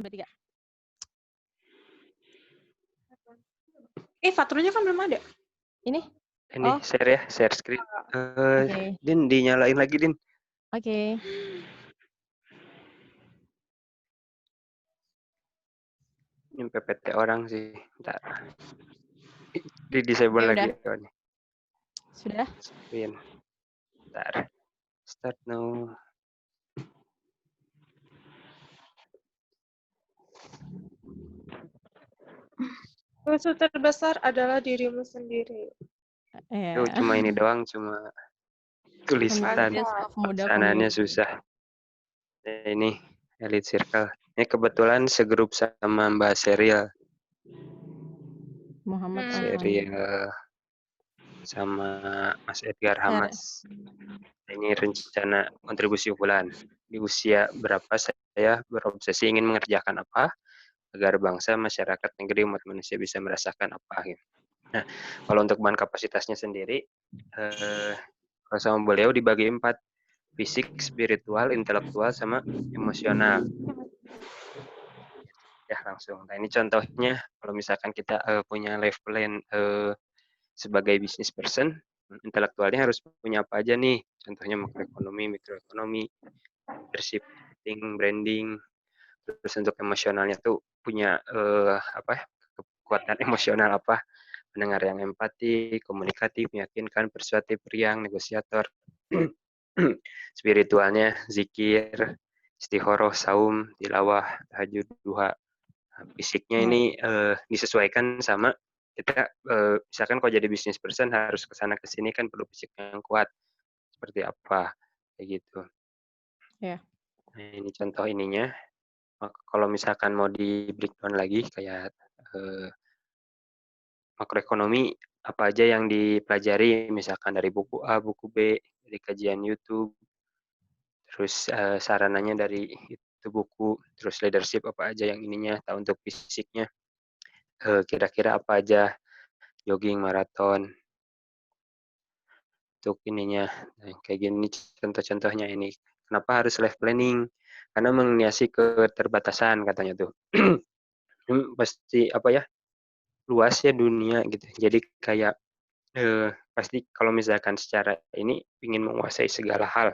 2, 3. Faturnya kan belum ada. Ini? Ini Oh. share ya, share screen. Oke. Din, dinyalain lagi, Din. Oke. Ini PPT orang sih. Bentar. Di disable Oke, lagi. udah. Oh, nih. Sudah? Screen. Bentar. Start now. Musuh terbesar adalah dirimu sendiri. Itu cuma ini doang, cuma tulisan. Pelaksanaannya susah. Ini Elite Circle. Ini kebetulan segrup sama Mbak Serial. Muhammad Serial sama Mas Edgar Hamas. Ini rencana kontribusi bulan. Di usia berapa saya berobsesi ingin mengerjakan apa agar bangsa, masyarakat, negeri, umat manusia bisa merasakan apa. Gitu. Nah, kalau untuk bahan kapasitasnya sendiri, kalau sama beliau dibagi 4. Fisik, spiritual, intelektual, sama emosional. Ya, langsung. Nah, ini contohnya kalau misalkan kita punya life plan sebagai business person, intelektualnya harus punya apa aja nih? Contohnya makroekonomi, mikroekonomi, leadership, branding. Terus untuk emosionalnya tuh punya kekuatan emosional apa? Pendengar yang empati, komunikatif, meyakinkan, persuasif, riang, negosiator. Spiritualnya zikir, istikharah, saum, tilawah, tahajud, duha. Fisiknya ini disesuaikan sama kita, misalkan kalau jadi business person harus ke sana ke sini kan perlu fisik yang kuat. Seperti apa? Kayak gitu. Ya. Nah, ini contoh ininya. Kalau misalkan mau di breakdown lagi kayak makroekonomi apa aja yang dipelajari misalkan dari buku A, buku B, dari kajian YouTube, terus sarananya dari itu buku, terus leadership apa aja yang ininya, tahu untuk fisiknya kira-kira apa aja, jogging, maraton, untuk ininya. Nah, kayak gini contoh-contohnya ini. Kenapa harus life planning? Karena mengiasi keterbatasan katanya tuh. Pasti apa ya, luas ya dunia gitu. Jadi kayak pasti kalau misalkan secara ini ingin menguasai segala hal,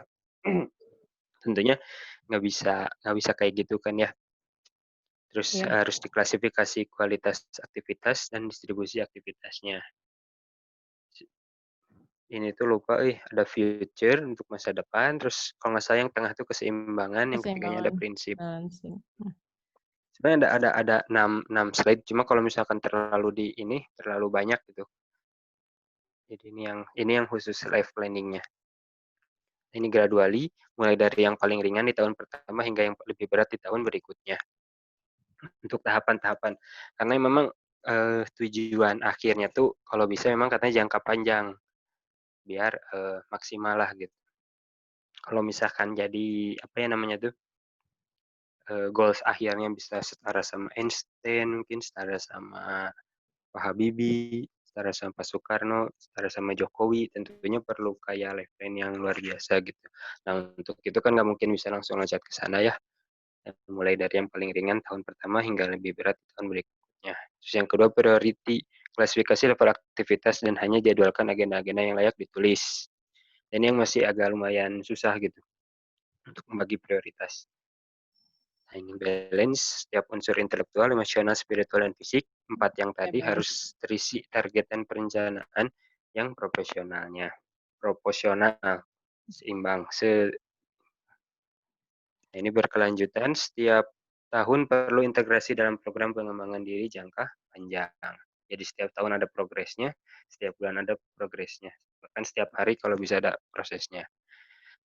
tentunya nggak bisa kayak gitu kan ya. Terus harus diklasifikasi kualitas aktivitas dan distribusi aktivitasnya. Ini tuh lupa, ada future untuk masa depan, terus kalau nggak salah yang tengah tuh keseimbangan, yang ketiganya ada prinsip. Sebenarnya ada 6 slide, cuma kalau misalkan terlalu banyak gitu. Jadi ini yang khusus life planningnya. Ini gradually, mulai dari yang paling ringan di tahun pertama hingga yang lebih berat di tahun berikutnya. Untuk tahapan-tahapan. Karena memang tujuan akhirnya tuh kalau bisa memang katanya jangka panjang. Biar maksimal lah gitu. Kalau misalkan jadi apa ya namanya tuh, goals akhirnya bisa setara sama Einstein, mungkin setara sama Pak Habibie, setara sama Pak Soekarno, setara sama Jokowi, tentunya perlu kayak life plan yang luar biasa gitu. Nah, untuk itu kan nggak mungkin bisa langsung loncat ke sana ya. Mulai dari yang paling ringan tahun pertama hingga lebih berat tahun berikutnya. Terus yang kedua, priority, klasifikasi level aktivitas dan hanya jadwalkan agenda-agenda yang layak ditulis. Dan yang masih agak lumayan susah gitu untuk membagi prioritas. Nah, ini balance setiap unsur intelektual, emosional, spiritual, dan fisik. 4 yang tadi harus terisi target dan perencanaan yang proporsional, seimbang. Nah, ini berkelanjutan, setiap tahun perlu integrasi dalam program pengembangan diri jangka panjang. Jadi setiap tahun ada progresnya, setiap bulan ada progresnya. Bahkan setiap hari kalau bisa ada prosesnya.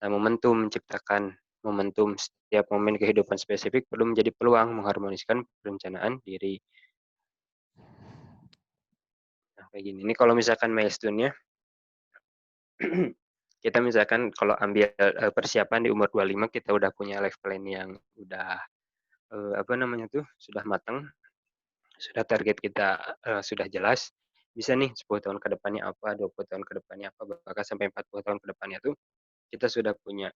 Nah, momentum, menciptakan momentum setiap momen kehidupan spesifik perlu menjadi peluang mengharmoniskan perencanaan diri. Nah, kayak gini. Ini kalau misalkan milestone-nya, kita misalkan kalau ambil persiapan di umur 25, kita udah punya life plan yang udah sudah matang, sudah target kita sudah jelas, bisa nih 10 tahun ke depannya apa, 20 tahun ke depannya apa, bahkan sampai 40 tahun ke depannya tuh kita sudah punya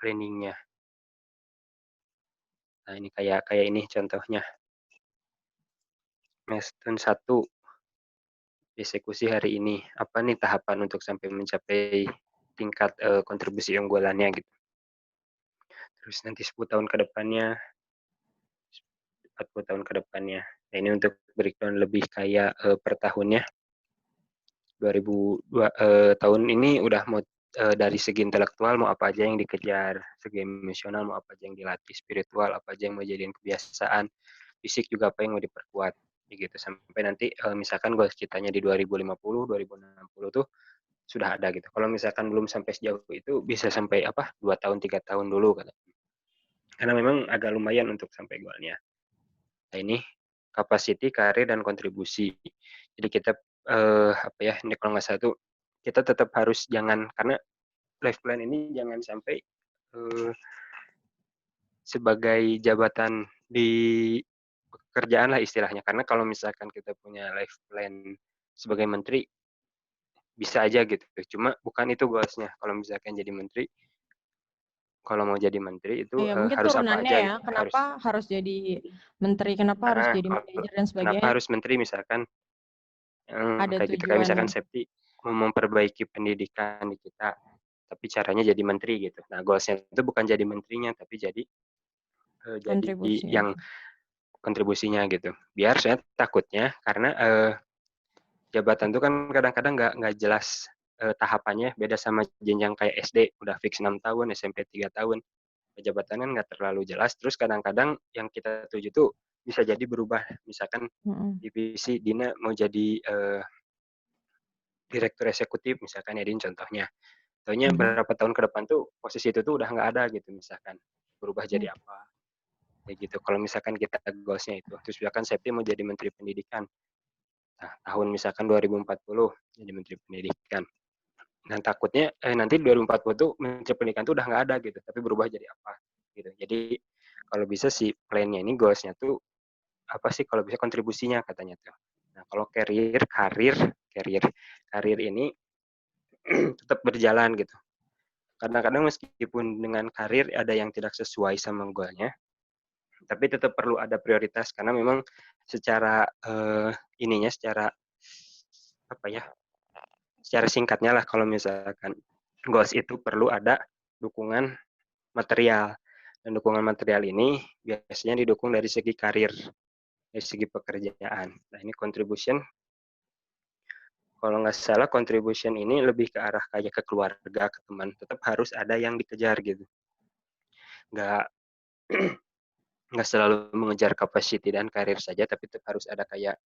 planningnya. Nah, ini kayak ini contohnya. Milestone 1, eksekusi hari ini. Apa nih tahapan untuk sampai mencapai tingkat, kontribusi unggulannya gitu. Terus nanti 10 tahun ke depannya, 40 tahun ke depannya. Nah, ini untuk breakdown lebih kayak, per tahunnya. 2002 tahun ini udah mau dari segi intelektual mau apa aja yang dikejar, segi emosional mau apa aja yang dilatih, spiritual apa aja yang mau jadiin kebiasaan, fisik juga apa yang mau diperkuat, gitu. Sampai nanti misalkan goals kitanya di 2050, 2060 tuh sudah ada gitu. Kalau misalkan belum sampai sejauh itu bisa sampai 2 tahun, 3 tahun dulu kata. Karena memang agak lumayan untuk sampai goalnya. Nah, ini capacity, karir, dan kontribusi. Jadi kita ini kalau nggak salah tuh kita tetap harus jangan, karena life plan ini jangan sampai sebagai jabatan di pekerjaan lah istilahnya. Karena kalau misalkan kita punya life plan sebagai menteri, bisa aja gitu. Cuma bukan itu goals-nya. Kalau misalkan jadi menteri, kalau mau jadi menteri itu Ya, mungkin harus apa turunannya aja ya. gitu. Kenapa harus jadi menteri, kenapa harus jadi manajer dan Kenapa sebagainya. harus menteri misalkan, Ada kayak gitu. Kayak misalkan tujuannya. Septi memperbaiki pendidikan di kita, tapi caranya jadi menteri gitu. Nah, goals-nya itu bukan jadi menterinya, tapi jadi Kontribusi. yang kontribusinya gitu. Biar saya takutnya karena jabatan itu kan kadang-kadang nggak jelas tahapannya, beda sama jenjang kayak SD udah fix 6 tahun, SMP 3 tahun. Jabatannya nggak terlalu jelas, terus kadang-kadang yang kita tuju tuh bisa jadi berubah. Misalkan divisi Dina mau jadi direktur eksekutif misalkan ya, Din, contohnya. Taunya berapa tahun ke depan tuh posisi itu tuh udah nggak ada gitu misalkan. Berubah jadi apa. Kayak gitu. Kalau misalkan kita goals-nya itu. Terus misalkan Septi mau jadi Menteri Pendidikan. Nah, tahun misalkan 2040 jadi Menteri Pendidikan. Nah, takutnya nanti 2040 tuh Menteri Pendidikan tuh udah nggak ada gitu, tapi berubah jadi apa gitu. Jadi kalau bisa sih plan-nya ini, goals-nya tuh apa sih kalau bisa kontribusinya katanya tuh. Nah, kalau karir ini tetap berjalan gitu. Kadang-kadang meskipun dengan karir ada yang tidak sesuai sama goalnya, tapi tetap perlu ada prioritas karena memang secara secara singkatnya lah, kalau misalkan goals itu perlu ada dukungan material, dan dukungan material ini biasanya didukung dari segi karir, dari segi pekerjaan. Nah, ini contribution, kalau nggak salah contribution ini lebih ke arah kayak ke keluarga, ke teman, tetap harus ada yang dikejar gitu. Nggak nggak selalu mengejar capacity dan karir saja, tapi tetap harus ada kayak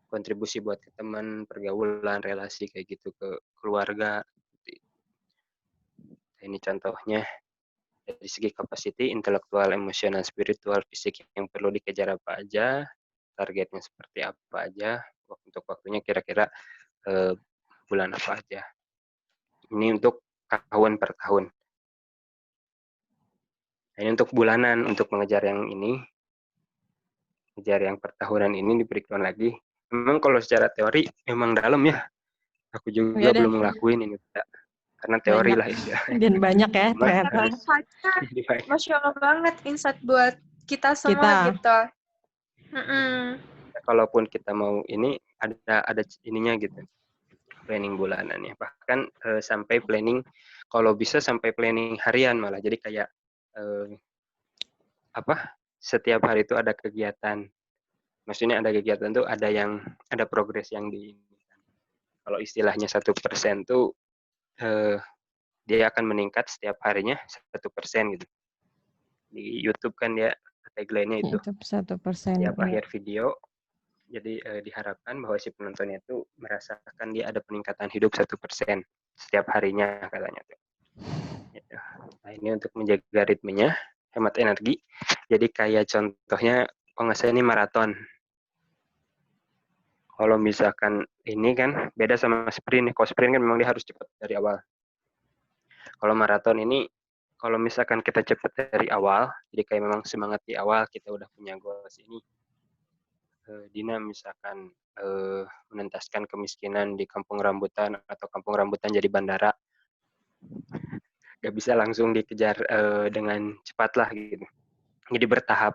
kontribusi buat ke teman, pergaulan, relasi kayak gitu, ke keluarga. Ini contohnya dari segi capacity, intelektual, emosional, spiritual, fisik yang perlu dikejar apa aja, targetnya seperti apa aja, untuk waktunya kira-kira bulan apa aja. Ini untuk tahun per tahun. Nah, ini untuk bulanan, untuk mengejar yang ini, mengejar yang per tahunan ini di breakdown lagi. Memang kalau secara teori memang dalam ya. Aku juga belum ngelakuin ini, karena teori banyak lah istilahnya. Dan banyak ya ternyata. Masya Allah banget insight buat kita semua gitu. Kalaupun kita mau ini ada ininya gitu, planning bulanannya, bahkan sampai planning, kalau bisa sampai planning harian malah. Jadi kayak setiap hari itu ada kegiatan, maksudnya ada kegiatan tuh ada progres yang di, kalau istilahnya 1% tuh dia akan meningkat setiap harinya 1% gitu. Di YouTube kan dia tagline-nya itu 1%. Setiap akhir video, jadi diharapkan bahwa si penontonnya itu merasakan dia ada peningkatan hidup 1% setiap harinya katanya tuh. Nah, ini untuk menjaga ritmenya, hemat energi. Jadi kayak contohnya, kalau nggak salah ini maraton. Kalau misalkan ini kan beda sama sprint. Kalau sprint kan memang dia harus cepat dari awal. Kalau maraton ini, kalau misalkan kita cepat dari awal, jadi kayak memang semangat di awal, kita udah punya goals ini. Dina misalkan menuntaskan kemiskinan di kampung rambutan, atau kampung rambutan jadi bandara, gak bisa langsung dikejar dengan cepat lah gitu. Jadi bertahap.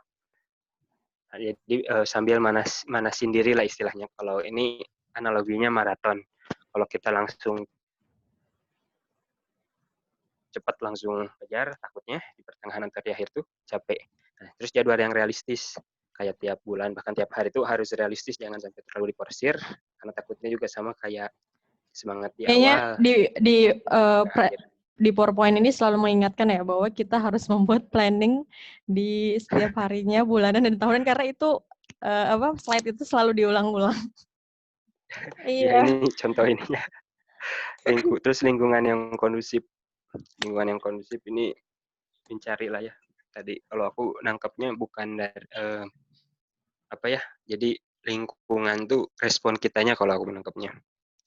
Jadi sambil manasin diri lah istilahnya. Kalau ini analoginya maraton. Kalau kita langsung cepat langsung kejar, takutnya di pertengahan atau di akhir tuh capek. Nah, terus jadwal yang realistis, kayak tiap bulan bahkan tiap hari itu harus realistis, jangan sampai terlalu diporsir, karena takutnya juga sama kayak semangat di Kayaknya awal. di PowerPoint ini selalu mengingatkan ya bahwa kita harus membuat planning di setiap harinya, bulanan dan tahunan, karena itu slide itu selalu diulang-ulang. Ya ini contoh ininya. Terus lingkungan yang kondusif ini mencari lah ya. Tadi kalau aku nangkepnya bukan dari jadi lingkungan tuh respon kitanya kalau aku menangkapnya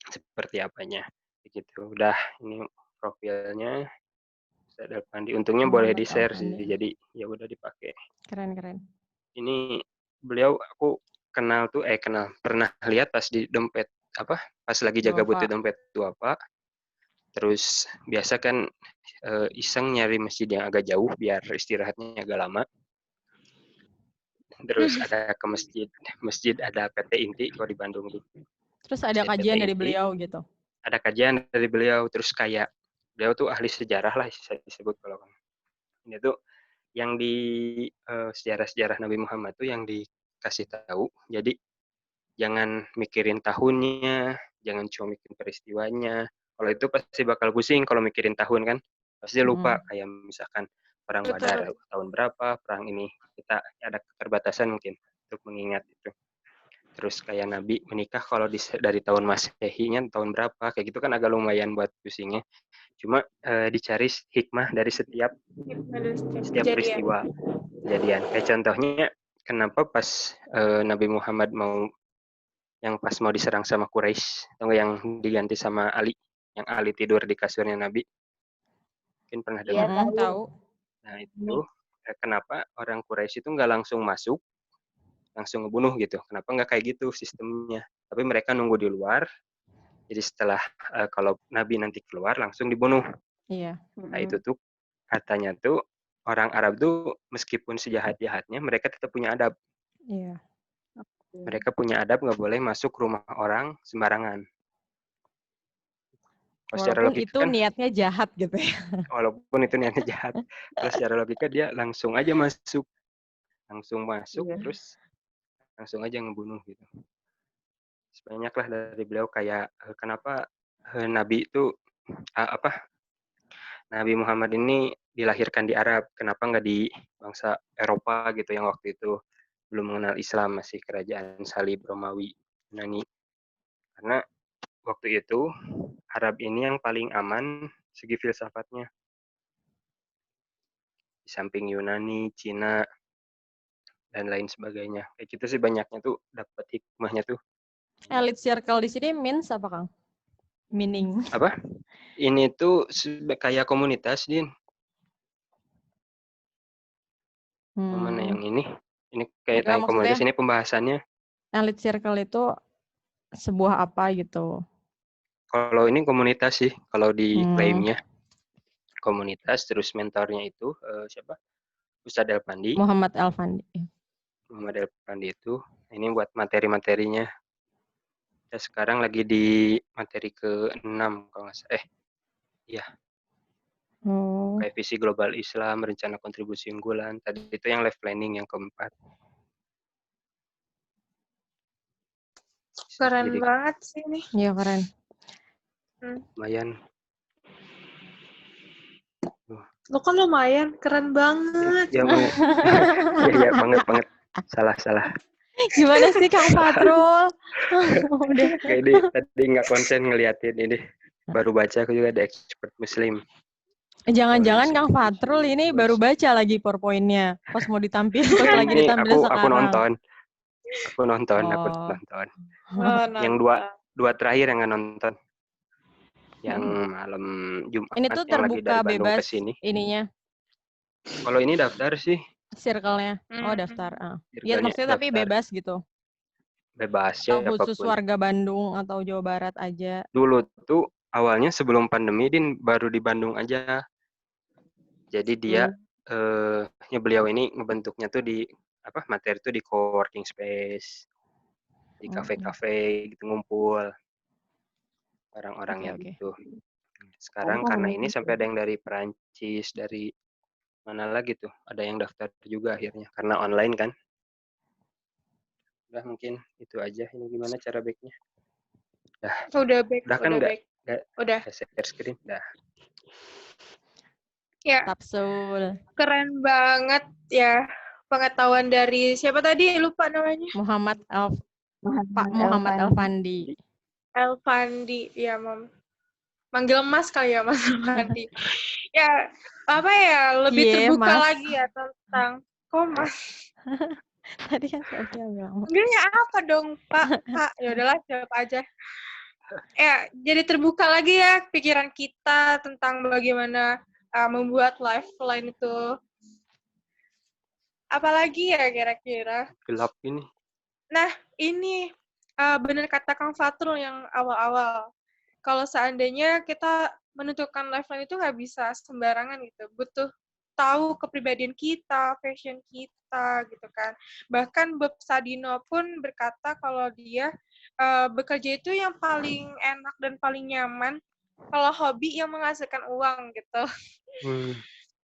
seperti apanya gitu. Udah, ini profilnya Ustadz Pandi. Untungnya boleh di-share sih, jadi ya udah dipakai. Keren. Ini beliau aku pernah lihat pas di dompet pas lagi jaga butuh dompet duafa. Terus biasa kan iseng nyari masjid yang agak jauh biar istirahatnya agak lama. Terus ada ke masjid ada PT Inti kalau di Bandung tuh. Terus ada kajian dari beliau gitu. Ada kajian dari beliau, terus kayak beliau tuh ahli sejarah lah bisa disebut kalau ini tuh yang di sejarah-sejarah Nabi Muhammad tuh yang dikasih tahu. Jadi jangan mikirin tahunnya, jangan cuma mikirin peristiwanya. Kalau itu pasti bakal pusing kalau mikirin tahun kan. Pasti lupa kayak misalkan perang Badar tahun berapa, perang ini kita ada keterbatasan mungkin untuk mengingat itu. Terus kayak Nabi menikah kalau dari tahun Masehinya tahun berapa, kayak gitu kan agak lumayan buat pusingnya. Cuma dicari hikmah dari setiap peristiwa kejadian. Kayak contohnya kenapa pas Nabi Muhammad pas mau diserang sama Quraisy, atau yang diganti sama Ali, yang Ali tidur di kasurnya Nabi. Mungkin pernah dengar. Tahu. Nah itu kenapa orang Quraisy itu nggak langsung masuk, langsung ngebunuh gitu. Kenapa nggak kayak gitu sistemnya? Tapi mereka nunggu di luar. Jadi setelah kalau Nabi nanti keluar langsung dibunuh. Iya. Nah itu tuh katanya tuh orang Arab tuh meskipun sejahat-jahatnya mereka tetap punya adab. Iya. Mereka punya adab, nggak boleh masuk rumah orang sembarangan. Walaupun itu kan, niatnya jahat gitu ya. Walaupun itu niatnya jahat. Terus secara logika dia langsung aja masuk. Terus langsung aja ngebunuh gitu. Banyaklah dari beliau kayak kenapa Nabi itu Nabi Muhammad ini dilahirkan di Arab, kenapa nggak di bangsa Eropa gitu yang waktu itu belum mengenal Islam, masih kerajaan Salib Romawi Yunani. Karena waktu itu Arab ini yang paling aman segi filsafatnya. Di samping Yunani, Cina, dan lain sebagainya. Kayak gitu sih banyaknya tuh dapat hikmahnya tuh. Elite circle di sini means apa, Kang? Meaning. Apa? Ini tuh kayak komunitas, Din. Mana yang ini? Ini kayak komunitas, ini pembahasannya. Elite circle itu sebuah apa gitu? Kalau ini komunitas sih, kalau di klaimnya. Komunitas, terus mentornya itu siapa? Ustadz Elfandi. Muhammad Elfandi. Muhammad Elfandi itu, ini buat materi-materinya. Kita sekarang lagi di materi ke-6 kalau nggak salah. Iya. Kayak visi global Islam, rencana kontribusi unggulan. Tadi itu yang life planning yang keempat. Keren banget sih ini. Iya, keren. Lumayan. Lo kan lumayan, keren banget. Iya, banget. Salah. Gimana sih Kang Fatrul? Kayak tadi nggak konsen ngeliatin ini. Baru baca, aku juga ada expert Muslim. Jangan-jangan Kang Fatrul ini baru baca lagi PowerPoint-nya. Pas mau ditampilin, pas lagi ditampilin sekarang. Aku nonton. Yang dua terakhir yang nggak nonton. Yang malam Jumat ini tuh yang lagi dari Bandung bebas ke sini. Ininya. Kalau ini daftar sih. Circle-nya. Oh, daftar. Iya, maksudnya tapi bebas gitu. Bebas ya. Khusus warga Bandung atau Jawa Barat aja. Dulu tuh awalnya sebelum pandemi Din baru di Bandung aja. Jadi dia beliau ini ngebentuknya tuh di materi tuh di co-working space, di kafe-kafe gitu ngumpul orang-orangnya gitu. Sekarang karena ini sampai ada yang dari Perancis, dari mana lagi tuh, ada yang daftar juga akhirnya karena online kan. Udah mungkin itu aja. Ini gimana cara back-nya? Udah back, Udah kan udah nggak? back. Udah. Share screen, dah. Ya, Tapsul. keren banget ya pengetahuan dari siapa tadi? Lupa namanya. Pak Muhammad Elfandi. Elfandi, ya Mam. Manggil Mas kali ya Mas Elfandi. Ya, apa ya, lebih terbuka Mas. lagi ya tentang kok Mas. Tadi kan Sofia bilang. Manggilnya apa dong, Pak? Pak, ya udahlah jawab aja. Ya, jadi terbuka lagi ya pikiran kita tentang bagaimana membuat life plan itu. Apalagi ya kira-kira? Gelap ini. Nah, ini benar kata Kang Fatrul yang awal-awal. Kalau seandainya kita menentukan lifeline itu nggak bisa sembarangan gitu. Butuh tahu kepribadian kita, passion kita gitu kan. Bahkan Bob Sadino pun berkata kalau dia bekerja itu yang paling enak dan paling nyaman kalau hobi yang menghasilkan uang gitu.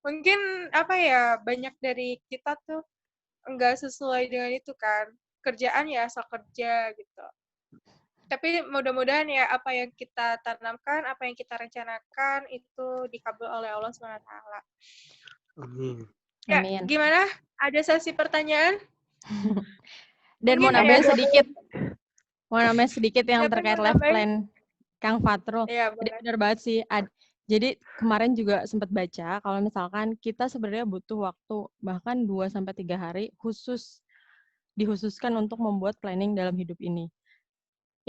Mungkin banyak dari kita tuh nggak sesuai dengan itu kan. Kerjaan ya asal kerja gitu. Tapi mudah-mudahan ya apa yang kita tanamkan, apa yang kita rencanakan itu dikabul oleh Allah SWT. Amin. Ya, Amin. gimana? Ada sesi pertanyaan? Dan mau nambahin sedikit yang terkait life plan Kang Fatrul. Ya, jadi benar banget sih. Jadi kemarin juga sempat baca kalau misalkan kita sebenarnya butuh waktu bahkan 2-3 hari dikhususkan untuk membuat planning dalam hidup ini.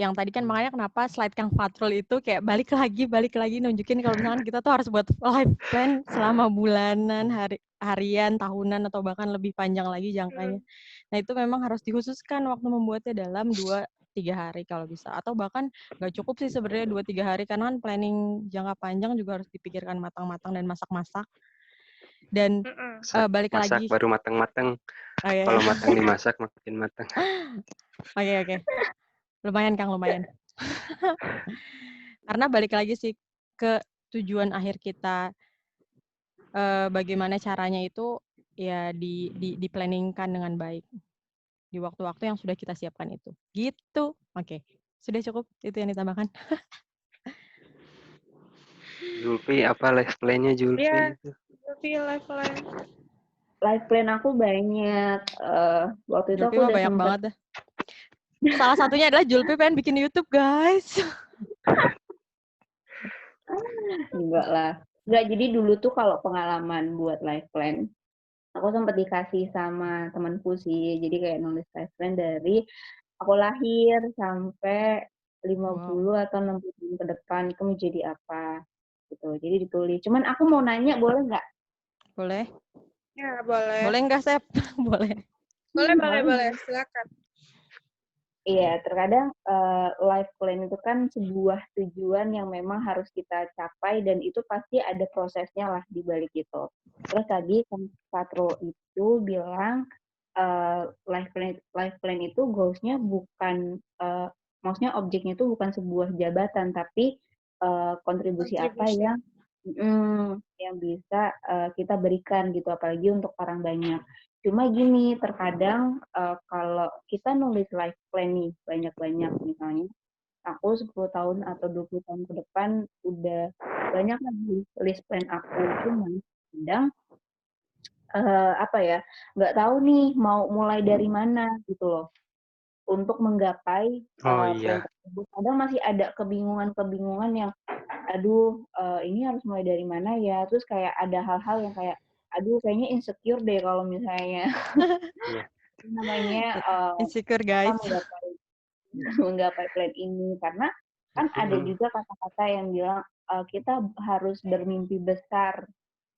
Yang tadi kan makanya kenapa slide Kang Fatrul itu kayak balik lagi nunjukin kalau misalkan kita tuh harus buat life plan selama bulanan, harian, tahunan atau bahkan lebih panjang lagi jangkanya. Nah, itu memang harus dikhususkan waktu membuatnya dalam 2-3 hari kalau bisa. Atau bahkan nggak cukup sih sebenarnya 2-3 hari karena kan planning jangka panjang juga harus dipikirkan matang-matang dan masak-masak. Dan balik masak lagi baru matang-matang. Kalau matang dimasak makin matang. Oke. Lumayan Kang, lumayan. Karena balik lagi sih ke tujuan akhir kita, bagaimana caranya itu ya di planningkan dengan baik di waktu-waktu yang sudah kita siapkan itu. Gitu. Oke. Sudah cukup itu yang ditambahkan. Julpi, apa life plan-nya Julpi? Iya, Julpi life plan. Life plan aku banyak. Waktu itu Julpi aku mah udah banyak sempet... banget dah. Salah satunya adalah Julpi pengen bikin YouTube, guys. Enggak lah. Enggak, jadi dulu tuh kalau pengalaman buat life plan, aku sempat dikasih sama temanku sih. Jadi kayak nulis life plan dari aku lahir sampai 50 atau 60 tahun ke depan itu mau jadi apa gitu. Jadi ditulis. Cuman aku mau nanya, boleh nggak? Boleh. Ya, boleh. Boleh nggak, Sep? Boleh. Boleh. Silakan. Iya, terkadang life plan itu kan sebuah tujuan yang memang harus kita capai dan itu pasti ada prosesnya lah di balik itu. Terus tadi Kang Fatrul itu bilang life plan itu goals-nya bukan, maksudnya objeknya itu bukan sebuah jabatan, tapi kontribusi apa yang bisa kita berikan gitu, apalagi untuk orang banyak. Cuma gini, terkadang kalau kita nulis life plan nih banyak-banyak, misalnya aku 10 tahun atau 20 tahun ke depan udah banyak lagi list plan aku, cuma kadang nggak tahu nih mau mulai dari mana gitu loh untuk menggapai plan tersebut. Kadang masih ada kebingungan yang aduh ini harus mulai dari mana ya, terus kayak ada hal-hal yang kayak aduh kayaknya insecure deh kalau misalnya namanya insecure guys menggapai plan ini, karena kan ada juga kata-kata yang bilang kita harus bermimpi besar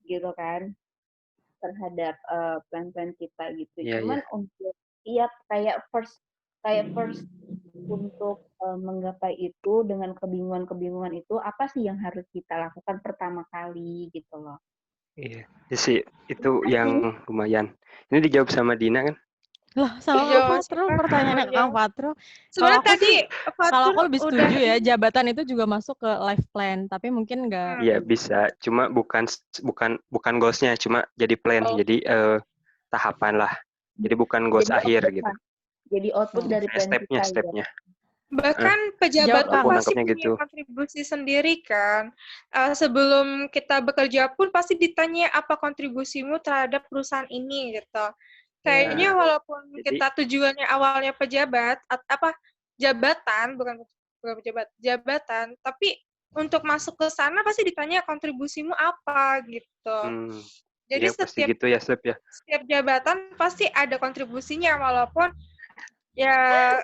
gitu kan terhadap plan-plan kita gitu. Cuman untuk kayak first untuk menggapai itu dengan kebingungan itu apa sih yang harus kita lakukan pertama kali gitu loh. Iya, sih itu yang lumayan. Ini dijawab sama Dina kan? Lah, sama Kang Iya, Fatrul, siapa pertanyaannya mau ke Kang jawab? Fatrul. Kalau Sebenarnya aku tadi sih, kalau Fatur aku lebih udah setuju ya, ini. jabatan itu juga masuk ke life plan, tapi mungkin nggak. Iya bisa, cuma bukan goals-nya, cuma jadi plan, Oh. jadi tahapan lah. Jadi bukan goals Jadi akhir output gitu. lah. Jadi output dari plan kita ya. Stepnya. Bahkan pejabat Jawab, pun Kang. Aku pasti nangkepnya punya gitu. kontribusi sendiri kan. Sebelum kita bekerja pun pasti ditanya apa kontribusimu terhadap perusahaan ini gitu. Kayaknya walaupun Jadi- kita tujuannya awalnya pejabat, jabatan, bukan pejabat, jabatan, tapi untuk masuk ke sana pasti ditanya kontribusimu apa gitu. Jadi ya pasti gitu ya, Sep ya. setiap jabatan pasti ada kontribusinya walaupun ya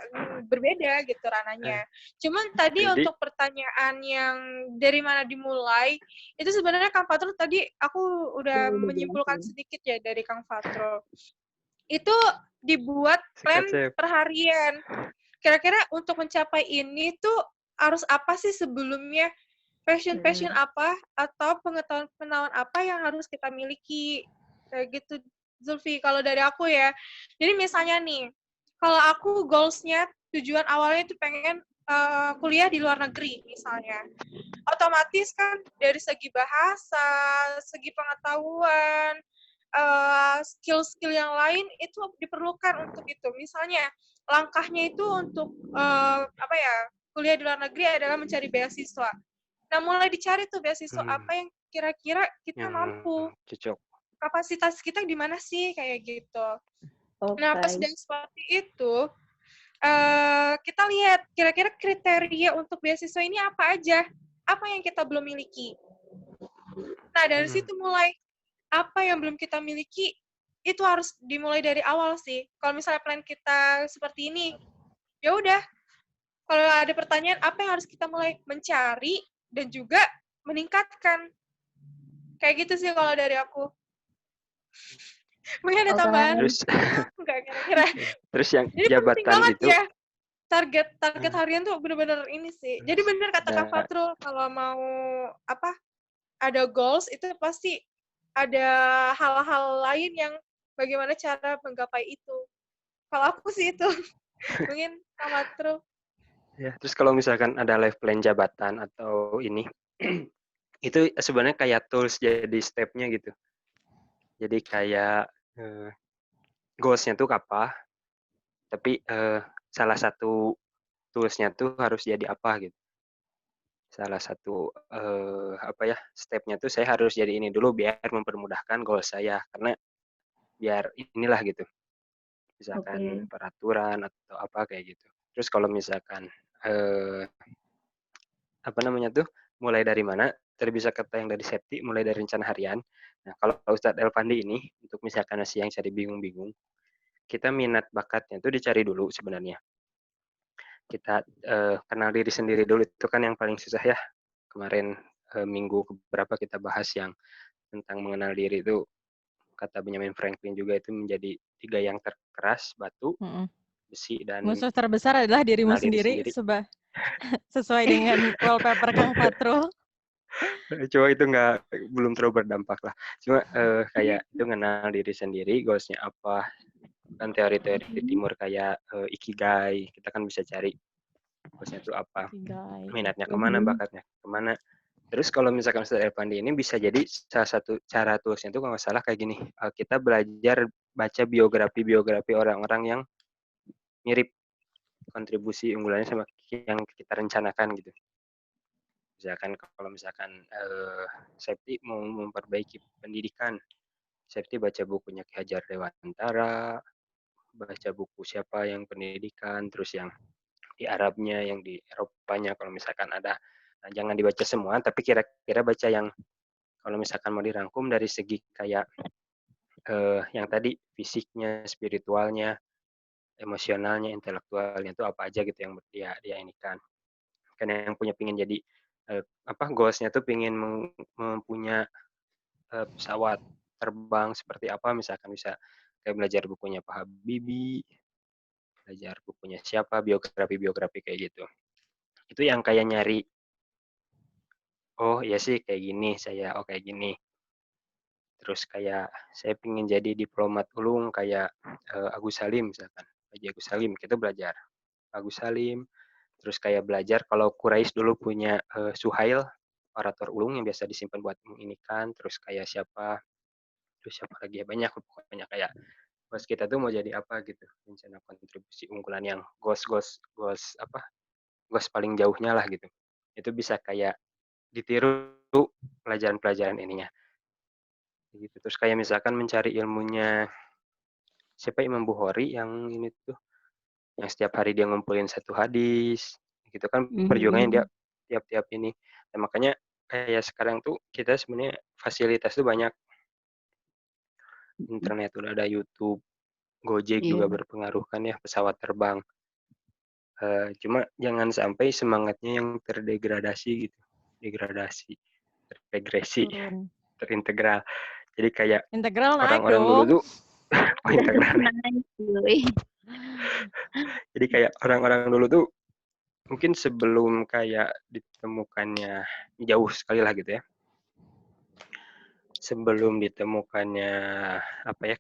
berbeda gitu rananya. Cuman tadi Jadi- untuk pertanyaan yang dari mana dimulai, itu sebenarnya Kang Fatrul tadi aku udah menyimpulkan sedikit ya dari Kang Fatrul. Itu dibuat plan Sep. per harian. Kira-kira untuk mencapai ini tuh harus apa sih sebelumnya? Passion apa atau pengetahuan apa yang harus kita miliki? Kayak gitu, Zulfi. Kalau dari aku ya, jadi misalnya nih, kalau aku goals-nya, tujuan awalnya itu pengen kuliah di luar negeri misalnya. Otomatis kan dari segi bahasa, segi pengetahuan, skill-skill yang lain itu diperlukan untuk itu. Misalnya langkahnya itu untuk kuliah di luar negeri adalah mencari beasiswa. Nah, mulai dicari tuh beasiswa apa yang kira-kira kita yang mampu. cocok. Kapasitas kita di mana sih kayak gitu. Okay. Nah, pas sudah seperti itu, kita lihat kira-kira kriteria untuk beasiswa ini apa aja, apa yang kita belum miliki. Nah, dari situ mulai apa yang belum kita miliki itu harus dimulai dari awal sih. Kalau misalnya plan kita seperti ini, ya udah. Kalau ada pertanyaan apa yang harus kita mulai mencari dan juga meningkatkan. Kayak gitu sih kalau dari aku. Mungkin ada tambahan? Terus Enggak kira-kira. terus yang Jadi penting jabatan banget itu ya. Target harian tuh bener-bener ini sih. Jadi bener kata Kak Fatrul, kalau mau ada goals itu pasti ada hal-hal lain yang bagaimana cara menggapai itu. Kalau aku sih itu. Mungkin Kak Fatrul. ya, terus kalau misalkan ada life plan jabatan atau ini itu sebenarnya kayak tools jadi stepnya gitu. Jadi kayak goals-nya tuh apa, tapi salah satu tools-nya tuh harus jadi apa gitu. Salah satu step-nya tuh saya harus jadi ini dulu biar mempermudahkan goal saya, karena biar inilah gitu. Misalkan peraturan atau apa kayak gitu. Terus kalau misalkan mulai dari mana? Tadi bisa kata yang dari safety, mulai dari rencana harian. Nah, kalau Ustadz Elvandi ini, untuk misalkan masih yang cari bingung-bingung, kita minat bakatnya itu dicari dulu sebenarnya. Kita kenal diri sendiri dulu, itu kan yang paling susah ya. Kemarin minggu berapa kita bahas yang tentang mengenal diri itu, kata Benjamin Franklin juga itu menjadi 3 yang terkeras, batu, besi, dan musuh terbesar adalah dirimu sendiri. Sesuai dengan wallpaper Kang Fatrul. Cuma itu belum terlalu berdampak lah. Cuma kayak itu mengenal diri sendiri, goalsnya apa. Kan teori-teori di timur kayak ikigai, kita kan bisa cari goalsnya itu apa. Minatnya kemana, bakatnya kemana. Terus kalau misalkan Ustadz Elvandi ini bisa jadi salah satu cara tulisnya itu kalau nggak salah kayak gini. Kita belajar baca biografi orang-orang yang mirip kontribusi unggulannya sama yang kita rencanakan gitu. Misalkan kalau misalkan Septi mau memperbaiki pendidikan, Septi baca bukunya Ki Hajar Dewantara, baca buku siapa yang pendidikan, terus yang di Arabnya, yang di Eropanya, kalau misalkan ada. Nah, jangan dibaca semua, tapi kira-kira baca yang kalau misalkan mau dirangkum dari segi kayak yang tadi fisiknya, spiritualnya, emosionalnya, intelektualnya itu apa aja gitu yang dia inikan. Karena yang pingin jadi goalsnya tuh pingin mempunyai pesawat terbang seperti apa, misalkan bisa kayak belajar bukunya Pak Habibie, belajar bukunya siapa, biografi kayak gitu. Itu yang kayak nyari, oh iya sih kayak gini, kayak gini. Terus kayak saya pengen jadi diplomat ulung kayak Agus Salim misalkan. Haji Agus Salim, kita belajar Agus Salim. Terus kayak belajar kalau Quraisy dulu punya Suhail, orator ulung yang biasa disimpan buat menginikan. Terus kayak terus siapa lagi ya, banyak pokoknya kayak bos kita tuh mau jadi apa gitu, rencana kontribusi unggulan yang goals paling jauhnya lah gitu. Itu bisa kayak ditiru pelajaran-pelajaran ininya gitu. Terus kayak misalkan mencari ilmunya siapa, Imam Bukhari yang ini tuh, yang setiap hari dia ngumpulin satu hadis gitu kan, perjuangannya dia tiap-tiap ini. Nah, makanya kayak sekarang tuh kita sebenarnya fasilitas tuh banyak, internet udah ada, YouTube, Gojek juga berpengaruh kan ya, pesawat terbang. Cuma jangan sampai semangatnya yang terdegradasi gitu, regresi, Turun. terintegral. Jadi kayak Integral naik orang-orang dulu dong. tuh integral. Jadi kayak orang-orang dulu tuh mungkin sebelum kayak ditemukannya, jauh sekali lah gitu ya, sebelum ditemukannya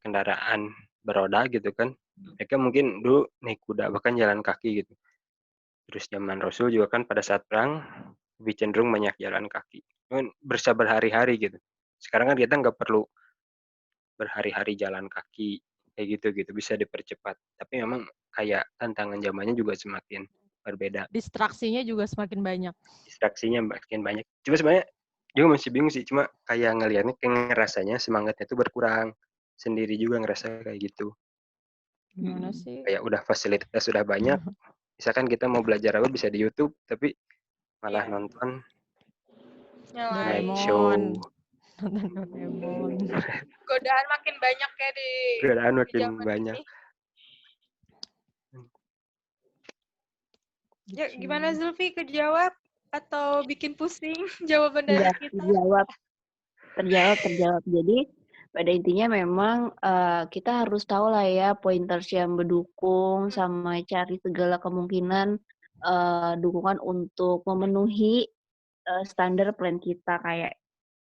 kendaraan beroda gitu kan, mereka mungkin dulu naik kuda bahkan jalan kaki gitu. Terus zaman Rasul juga kan pada saat perang lebih cenderung banyak jalan kaki, kan bersabar hari-hari gitu. Sekarang kan kita nggak perlu berhari-hari jalan kaki kayak gitu, bisa dipercepat. Tapi memang kayak tantangan zamannya juga semakin berbeda. Distraksinya juga semakin banyak. Distraksinya makin banyak. Cuma sebenarnya juga masih bingung sih, cuma kayak ngelihatnya, kayak ngerasanya semangatnya itu berkurang. Sendiri juga ngerasa kayak gitu. Gimana sih? Kayak udah fasilitas sudah banyak, misalkan kita mau belajar apa bisa di YouTube, tapi malah nonton Nyalain. night show. Nonton Doraemon. Godaan makin banyak ya di Godaan makin zaman banyak. ini. Ya, gimana Zulfi, kejawab atau bikin pusing jawaban dari kita? Terjawab. Jadi pada intinya memang kita harus tahu lah ya pointers yang mendukung sama cari segala kemungkinan dukungan untuk memenuhi standar plan kita. Kayak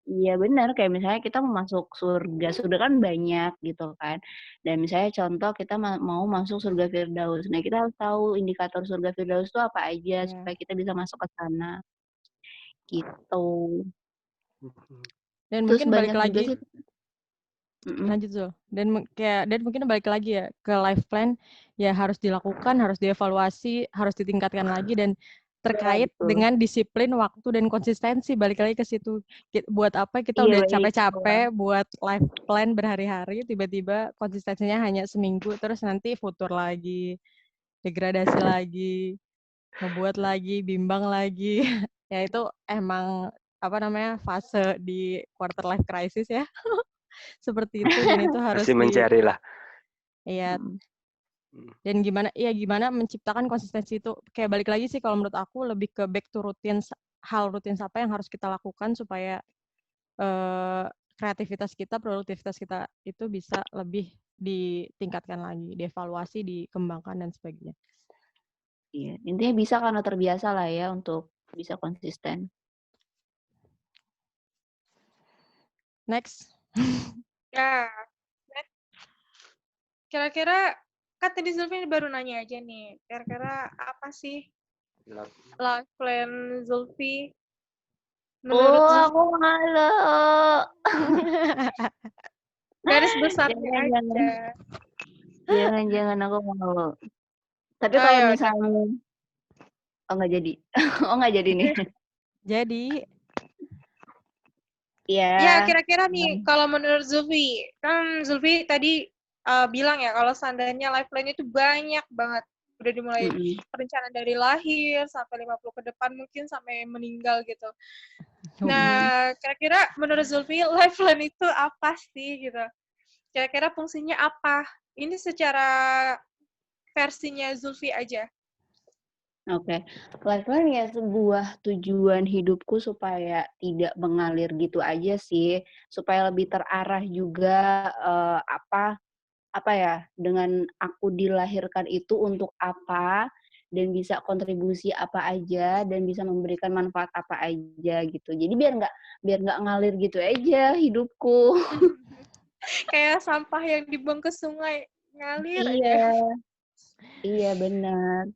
iya benar, kayak misalnya kita mau masuk surga kan banyak gitu kan. Dan misalnya contoh kita mau masuk surga Firdaus. Nah, kita harus tahu indikator surga Firdaus itu apa aja supaya kita bisa masuk ke sana. Gitu. Dan Terus mungkin balik banyak juga lagi. sih. Lanjut Zul. Dan mungkin balik lagi ya ke life plan, ya harus dilakukan, harus dievaluasi, harus ditingkatkan lagi, dan terkait dengan disiplin waktu dan konsistensi. Balik lagi ke situ. Buat apa kita udah capek-capek buat life plan berhari-hari, tiba-tiba konsistensinya hanya seminggu, terus nanti futur lagi, degradasi lagi, ngebuat lagi, bimbang lagi. Ya itu emang fase di quarter life crisis ya. Seperti itu, dan itu harus masih mencari lah. Iya. Dan gimana menciptakan konsistensi itu. Kayak balik lagi sih kalau menurut aku lebih ke back to hal rutin apa yang harus kita lakukan supaya kreativitas kita, produktivitas kita itu bisa lebih ditingkatkan lagi, dievaluasi, dikembangkan dan sebagainya. Iya, intinya bisa karena terbiasa lah ya untuk bisa konsisten. Next. Ya, kira-kira kan tadi Zulfi baru nanya aja nih, kira-kira apa sih life plan Zulfi? Menurut Zulfi, aku malu. garis besarnya aja. Jangan aku malu. Tapi kalau misalnya nggak jadi. Nggak jadi nih. Jadi ya kira-kira nih kalau menurut Zulfi, kan Zulfi tadi bilang ya kalau seandainya life plan itu banyak banget, udah dimulai perencanaan dari lahir sampai 50 ke depan, mungkin sampai meninggal gitu. Nah, kira-kira menurut Zulfi life plan itu apa sih gitu? Kira-kira fungsinya apa? Ini secara versinya Zulfi aja. Oke. Life plan ya sebuah tujuan hidupku supaya tidak mengalir gitu aja sih, supaya lebih terarah juga apa ya, dengan aku dilahirkan itu untuk apa, dan bisa kontribusi apa aja dan bisa memberikan manfaat apa aja gitu. Jadi biar nggak ngalir gitu aja hidupku. Kayak sampah yang dibuang ke sungai, ngalir aja. Iya. Iya benar.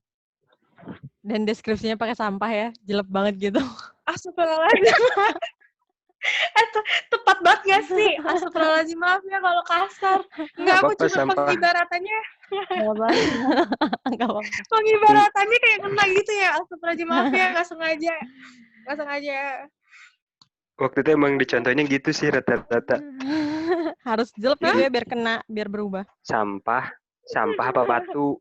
Dan deskripsinya pakai sampah ya, jelek banget gitu. Astagfirullahaladzim. Tepat banget gak sih? Astagfirullahaladzim, maaf ya kalau kasar. Enggak, aku Apa-apa, cuma sampah. pengibaratannya. Nggak apa-apa. Nggak apa-apa. Pengibaratannya kayak kena gitu ya. Astagfirullahaladzim, maaf ya, nggak sengaja. Nggak sengaja. Waktu itu emang dicontohnya gitu sih rata-rata. Harus jelek gitu ya biar kena, biar berubah. Sampah apa batu.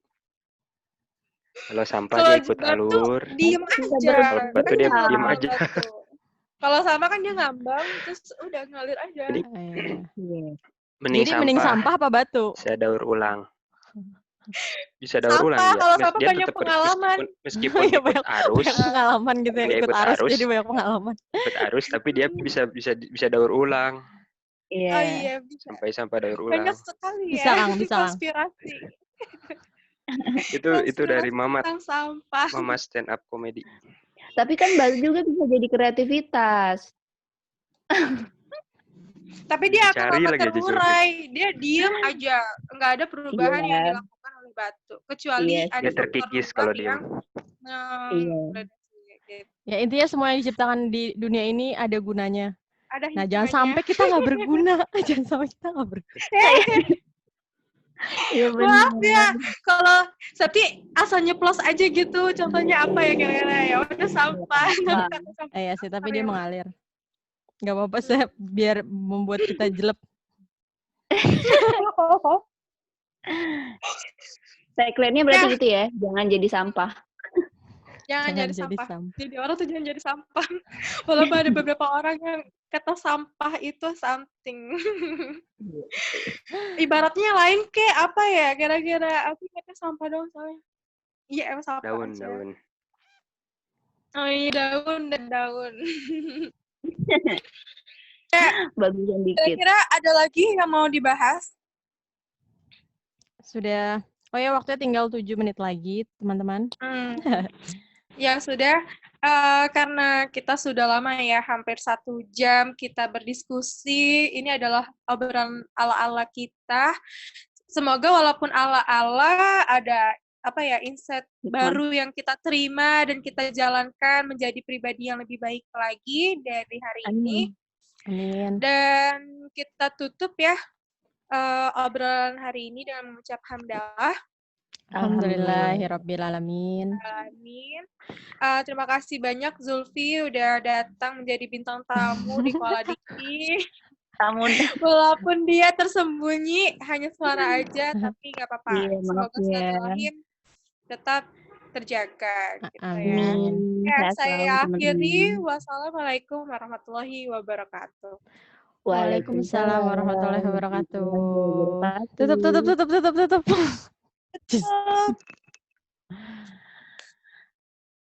Kalau sampah Kalau dia ikut batu, alur. diem aja. Kalau batu dia Benar, diem aja. batu. Kalau sama kan dia ngambang, terus udah ngalir aja. Jadi Iya. Mending sampah apa batu? Bisa daur ulang. Bisa daur ulang Sampah, ya. kalau sampah Dia banyak tetap pengalaman. Meskipun Iya, ikut arus, banyak pengalaman gitu ya, Dia ikut ikut arus, arus. jadi banyak pengalaman. ikut arus tapi dia bisa daur ulang. Iya. Oh iya, bisa. Sampai daur ulang. Banyak sekali ya. Bisa, Kang, bisa, Kang. Konspirasi. Itu dari Mamat. Tentang sampah. Mama stand up comedy. Tapi kan batu juga bisa jadi kreativitas. Tapi dia akan Cari lama lagi aja terurai. Dia diem aja. Nggak ada perubahan Iya. yang dilakukan oleh batu. Kecuali Iya, ada Dia terkikis faktor kalau lembab diem. yang Iya. gradasi, gitu. Ya intinya semua yang diciptakan di dunia ini ada gunanya. Ada Nah jangan hikmahnya. sampai kita nggak berguna. Jangan sampai kita nggak berguna. Iya Maaf benar. ya, kalau Septi asal nyeplos aja gitu. Contohnya apa ya kira-kira ya? Udah sampah. Ya sih, tapi dia mengalir. Nggak apa-apa, Sep. Biar membuat kita jelek. Tagline-nya berarti gitu ya, jangan jadi sampah. Jangan jadi sampah. Jadi orang tuh jangan jadi sampah. Walaupun ada beberapa orang yang kata sampah itu something. Ibaratnya lain kayak apa ya? Kira-kira aku kata sampah dong soalnya. Iya emang sampah Daun. Oh iya daun dan daun. Bagusan dikit. Kira-kira ada lagi yang mau dibahas? Sudah. Oh ya, waktunya tinggal 7 menit lagi, teman-teman. Ya sudah, karena kita sudah lama ya, hampir 1 jam kita berdiskusi. Ini adalah obrolan ala-ala kita. Semoga walaupun ala-ala ada insight baru yang kita terima dan kita jalankan menjadi pribadi yang lebih baik lagi dari hari ini. Amin. Dan kita tutup ya obrolan hari ini dengan mengucap hamdalah. Alhamdulillahirabbil alamin. Terima kasih banyak Zulfi udah datang menjadi bintang tamu di Koala Diki. Walaupun dia tersembunyi hanya suara aja, tapi nggak apa-apa. Iya, semoga silaturahim tetap terjaga. Gitu Amin. Ya, saya akhiri. Wassalamualaikum warahmatullahi wabarakatuh. Waalaikumsalam warahmatullahi wabarakatuh. Tutup.